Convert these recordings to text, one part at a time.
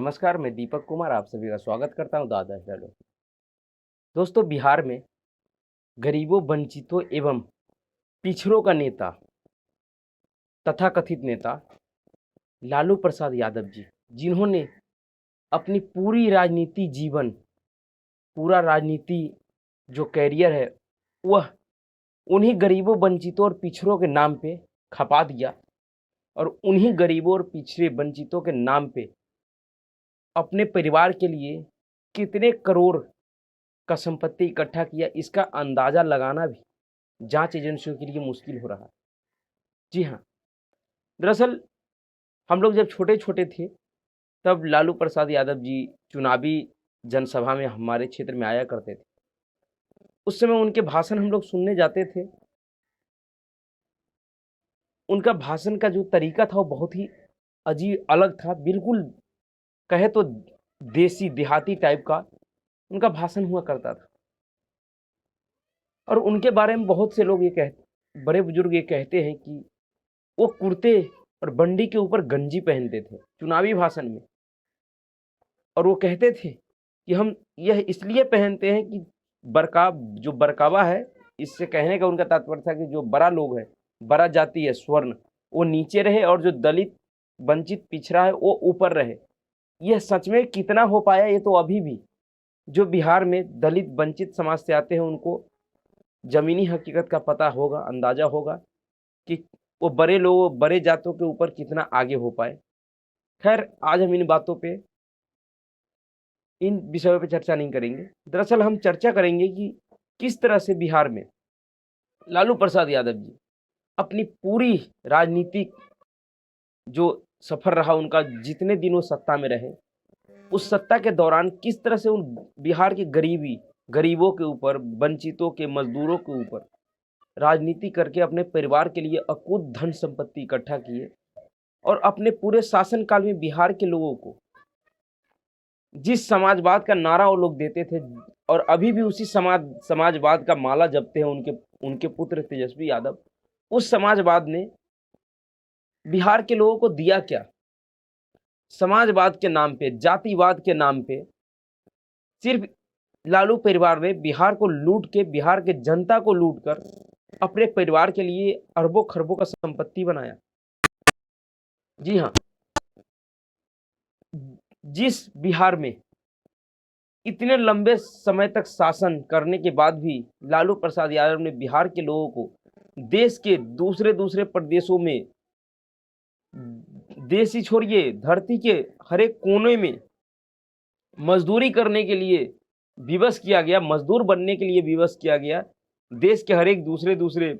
नमस्कार, मैं दीपक कुमार आप सभी का स्वागत करता हूँ दादा चैनल। दोस्तों, बिहार में गरीबों, वंचितों एवं पिछड़ों का नेता, तथाकथित नेता लालू प्रसाद यादव जी, जिन्होंने अपनी पूरी राजनीति जीवन, पूरा राजनीति जो कैरियर है, वह उन्हीं गरीबों, वंचितों और पिछड़ों के नाम पे खपा दिया और उन्हीं गरीबों और पिछड़े वंचितों के नाम पे अपने परिवार के लिए कितने करोड़ का संपत्ति इकट्ठा किया, इसका अंदाजा लगाना भी जांच एजेंसियों के लिए मुश्किल हो रहा है। जी हाँ, दरअसल हम लोग जब छोटे-छोटे थे, तब लालू प्रसाद यादव जी चुनावी जनसभा में हमारे क्षेत्र में आया करते थे। उस समय उनके भाषण हम लोग सुनने जाते थे। उनका भाषण का जो तरीका था, वो बहुत ही अलग था। बिल्कुल कहे तो देसी, देहाती टाइप का उनका भाषण हुआ करता था। और उनके बारे में बहुत से लोग बड़े बुजुर्ग ये कहते हैं कि वो कुर्ते और बंडी के ऊपर गंजी पहनते थे चुनावी भाषण में। और वो कहते थे कि हम यह इसलिए पहनते हैं कि बरकावा है, इससे कहने का उनका तात्पर्य था कि जो बड़ा लोग है, बड़ा जाति है, स्वर्ण, वो नीचे रहे और जो दलित, वंचित, पिछड़ा है वो ऊपर रहे। यह सच में कितना हो पाया, ये तो अभी भी जो बिहार में दलित, वंचित समाज से आते हैं उनको जमीनी हकीकत का पता होगा, अंदाजा होगा कि वो बड़े लोगों, बड़े जातों के ऊपर कितना आगे हो पाए। खैर, आज हम इन बातों पे, इन विषयों पे चर्चा नहीं करेंगे। दरअसल हम चर्चा करेंगे कि किस तरह से बिहार में लालू प्रसाद यादव जी अपनी पूरी राजनीतिक जो सफर रहा उनका, जितने दिन वो सत्ता में रहे, उस सत्ता के दौरान किस तरह से उन बिहार की गरीबों के ऊपर, वंचितों के, मजदूरों के ऊपर राजनीति करके अपने परिवार के लिए अकूत धन संपत्ति इकट्ठा किए और अपने पूरे शासनकाल में बिहार के लोगों को जिस समाजवाद का नारा वो लोग देते थे और अभी भी उसी समाजवाद का माला जपते हैं उनके उनके पुत्र तेजस्वी यादव, उस समाजवाद ने बिहार के लोगों को दिया क्या? समाजवाद के नाम पे, जातिवाद के नाम पे सिर्फ लालू परिवार ने बिहार को लूट के, बिहार के जनता को लूट कर अपने परिवार के लिए अरबों खरबों का संपत्ति बनाया। जी हाँ, जिस बिहार में इतने लंबे समय तक शासन करने के बाद भी लालू प्रसाद यादव ने बिहार के लोगों को देश के दूसरे प्रदेशों में, देश ही छोड़िए, धरती के हर एक कोने में मजदूरी करने के लिए विवश किया गया, मजदूर बनने के लिए विवश किया गया, देश के हर एक दूसरे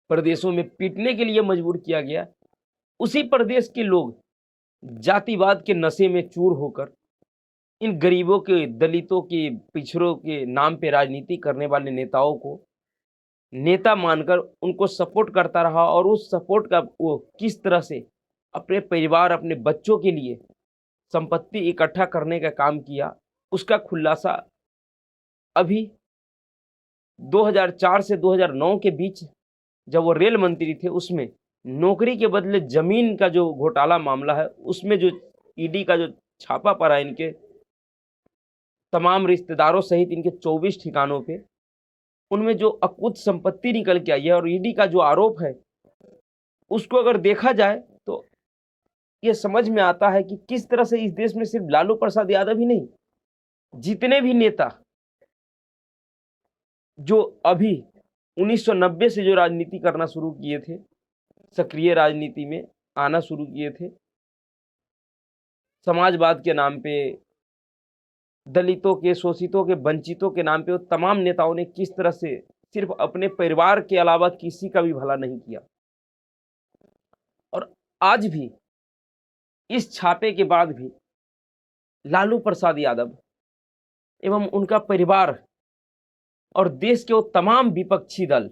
प्रदेशों में पीटने के लिए मजबूर किया गया। उसी प्रदेश के लोग जातिवाद के नशे में चूर होकर इन गरीबों के, दलितों के, पिछड़ों के नाम पे राजनीति करने वाले नेताओं को नेता मानकर उनको सपोर्ट करता रहा और उस सपोर्ट का वो किस तरह से अपने परिवार, अपने बच्चों के लिए संपत्ति इकट्ठा करने का काम किया, उसका खुलासा अभी 2004 से 2009 के बीच जब वो रेल मंत्री थे, उसमें नौकरी के बदले जमीन का जो घोटाला मामला है, उसमें जो ईडी का जो छापा पड़ा इनके तमाम रिश्तेदारों सहित इनके 24 ठिकानों पे, उनमें जो अकुत संपत्ति निकल के आई है और ईडी का जो आरोप है, उसको अगर देखा जाए तो ये समझ में आता है कि किस तरह से इस देश में सिर्फ लालू प्रसाद यादव ही नहीं, जितने भी नेता जो अभी 1990 से जो राजनीति करना शुरू किए थे, सक्रिय राजनीति में आना शुरू किए थे, समाजवाद के नाम पे, दलितों के, शोषितों के, वंचितों के नाम पे, वो तमाम नेताओं ने किस तरह से सिर्फ अपने परिवार के अलावा किसी का भी भला नहीं किया। और आज भी इस छापे के बाद भी लालू प्रसाद यादव एवं उनका परिवार और देश के वो तमाम विपक्षी दल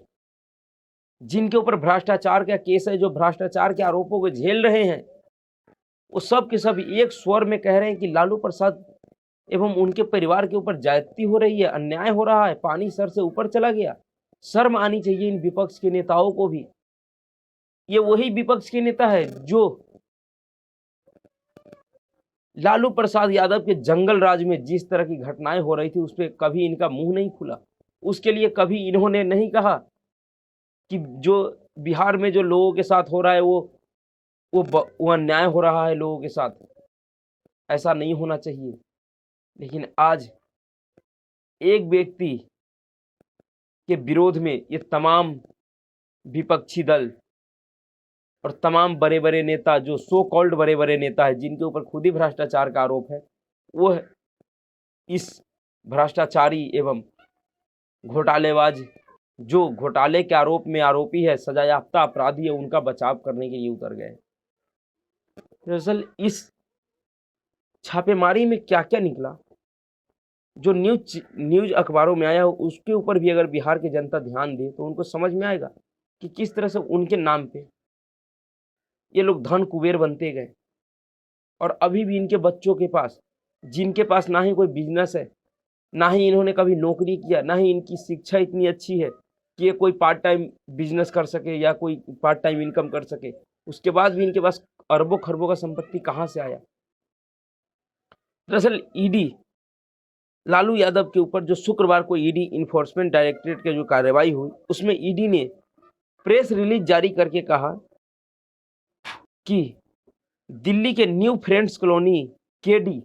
जिनके ऊपर भ्रष्टाचार का केस है, जो भ्रष्टाचार के आरोपों को झेल रहे हैं, वो सब के सब एक स्वर में कह रहे हैं कि लालू प्रसाद एवं उनके परिवार के ऊपर ज्यादती हो रही है, अन्याय हो रहा है, पानी सर से ऊपर चला गया। शर्म आनी चाहिए इन विपक्ष के नेताओं को भी। ये वही विपक्ष के नेता है जो लालू प्रसाद यादव के जंगल राज में जिस तरह की घटनाएं हो रही थी उस पर कभी इनका मुंह नहीं खुला। उसके लिए कभी इन्होंने नहीं कहा कि जो बिहार में जो लोगों के साथ हो रहा है वो अन्याय हो रहा है लोगों के साथ, ऐसा नहीं होना चाहिए। लेकिन आज एक व्यक्ति के विरोध में ये तमाम विपक्षी दल और तमाम बड़े बड़े नेता, जो सो कॉल्ड बड़े बड़े नेता है जिनके ऊपर खुद ही भ्रष्टाचार का आरोप है, वो इस भ्रष्टाचारी एवं घोटालेबाज, जो घोटाले के आरोप में आरोपी है, सजायाफ्ता अपराधी है, उनका बचाव करने के लिए उतर गए। दरअसल इस छापेमारी में क्या क्या निकला, जो न्यूज अखबारों में आया उसके ऊपर भी अगर बिहार की जनता ध्यान दे तो उनको समझ में आएगा कि किस तरह से उनके नाम पे ये लोग धन कुबेर बनते गए। और अभी भी इनके बच्चों के पास, जिनके पास ना ही कोई बिजनेस है, ना ही इन्होंने कभी नौकरी किया, ना ही इनकी शिक्षा इतनी अच्छी है कि ये कोई पार्ट टाइम बिजनेस कर सके या कोई पार्ट टाइम इनकम कर सके, उसके बाद भी इनके पास अरबों खरबों का संपत्ति कहाँ से आया। दरअसल ईडी लालू यादव के ऊपर जो शुक्रवार को ईडी इन्फोर्समेंट डायरेक्टरेट की जो कार्रवाई हुई, उसमें ईडी ने प्रेस रिलीज जारी करके कहा कि दिल्ली के New Friends Colony KD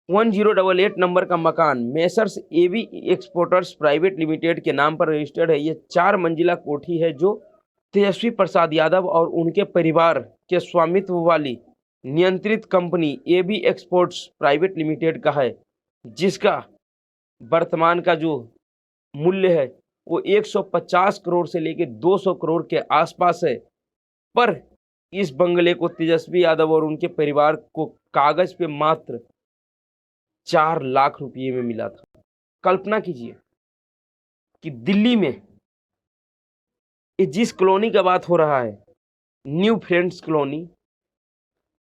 1088 number का मकान messrs AB exporters private limited के नाम पर रजिस्टर्ड है। ये 4 मंजिला कोठी है जो तेजस्वी प्रसाद यादव और उनके परिवार के स्वामित्व वाली नियंत्रित company AB exports private limited का है, जिसका वर्तमान का जो मूल्य है वो 150 करोड़ से लेकर 200 करोड़ के आसपास है। पर इस बंगले को तेजस्वी यादव और उनके परिवार को कागज पे मात्र 4 लाख रुपये में मिला था। कल्पना कीजिए कि दिल्ली में जिस कॉलोनी का बात हो रहा है, न्यू फ्रेंड्स कॉलोनी,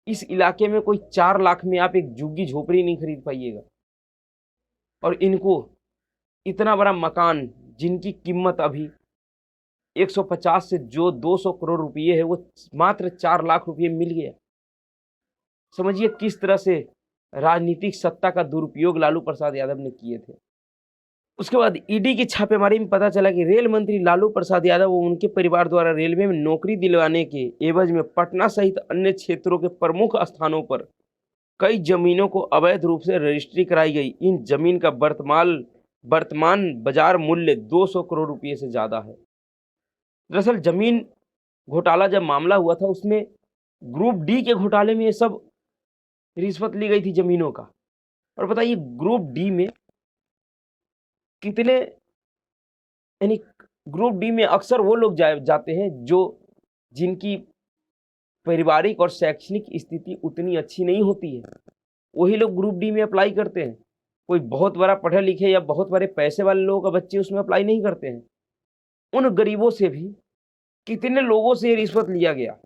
इस इलाके में कोई 4 लाख में आप एक झुग्गी झोपड़ी नहीं खरीद पाइएगा। और इनको इतना बड़ा मकान जिनकी कीमत अभी 150 से जो 200 करोड़ रुपये है वो मात्र 4 लाख रुपये मिल गया। समझिए किस तरह से राजनीतिक सत्ता का दुरुपयोग लालू प्रसाद यादव ने किए थे। उसके बाद ईडी की छापेमारी में पता चला कि रेल मंत्री लालू प्रसाद यादव और उनके परिवार द्वारा रेलवे में नौकरी दिलवाने के एवज में पटना सहित अन्य क्षेत्रों के प्रमुख स्थानों पर कई जमीनों को अवैध रूप से रजिस्ट्री कराई गई। इन जमीन का वर्तमान बाजार मूल्य 200 करोड़ रुपये से ज्यादा है। दरअसल जमीन घोटाला जब मामला हुआ था उसमें ग्रुप डी के घोटाले में ये सब रिश्वत ली गई थी जमीनों का। और बताइए ग्रुप डी में कितने, यानी ग्रुप डी में अक्सर वो लोग जाते हैं जो जिनकी पारिवारिक और शैक्षणिक स्थिति उतनी अच्छी नहीं होती है, वही लोग ग्रुप डी में अप्लाई करते हैं। कोई बहुत बड़ा पढ़े लिखे या बहुत बड़े पैसे वाले लोगों का बच्चे उसमें अप्लाई नहीं करते हैं। उन गरीबों से भी कितने लोगों से रिश्वत लिया गया।